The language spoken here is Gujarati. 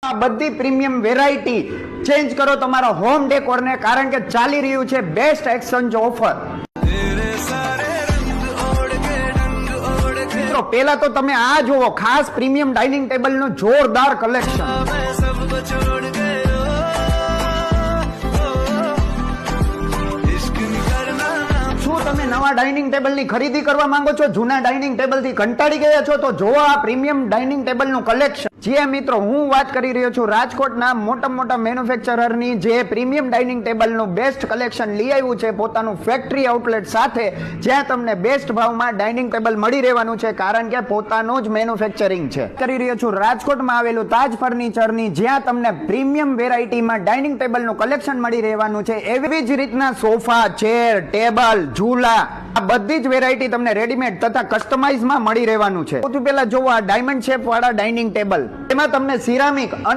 આ બધી પ્રીમિયમ વેરાયટી ચેન્જ કરો તમારા હોમ ડેકોરને, કારણ કે ચાલી રહ્યું છે બેસ્ટ એક્સચેન્જ ઓફર. મિત્રો પહેલા તો તમે આ જુઓ, ખાસ પ્રીમિયમ ડાઇનિંગ ટેબલ નું જોરદાર કલેક્શન. શું તમે નવા ડાઇનિંગ ટેબલ ની ખરીદી કરવા માંગો છો? જૂના ડાઇનિંગ ટેબલ થી કંટાળી ગયા છો? તો જોવો આ પ્રીમિયમ ડાઇનિંગ ટેબલ નું કલેક્શન. જે મિત્રો હું વાત કરી રહ્યો છું રાજકોટના મોટા મેન્યુફેક્ચરર ની જે પ્રીમિયમ ડાઇનિંગ ટેબલ નું બેસ્ટ કલેક્શન લઈ આવ્યું છે પોતાનું ફેક્ટરી આઉટલેટ સાથે, જ્યાં તમને બેસ્ટ ભાવમાં ડાઇનિંગ ટેબલ મળી રહેવાનું છે, કારણ કે પોતાનું જ મેન્યુફેક્ચરિંગ છે. કરી રહ્યો છું રાજકોટમાં આવેલું તાજ ફર્નિચર ની, જ્યાં તમને પ્રીમિયમ વેરાયટીમાં ડાઇનિંગ ટેબલ નું કલેક્શન મળી રહેવાનું છે. એવી જ રીતના સોફા, ચેર, ટેબલ, ઝૂલા, આ બધી જ વેરાયટી તમને રેડીમેડ તથા કસ્ટમાઇઝમાં મળી રહેવાનું છે. સૌથી પહેલા જોવો આ ડાયમંડ શેપ વાળા ડાઇનિંગ ટેબલ, એમાં તમને સિરામિક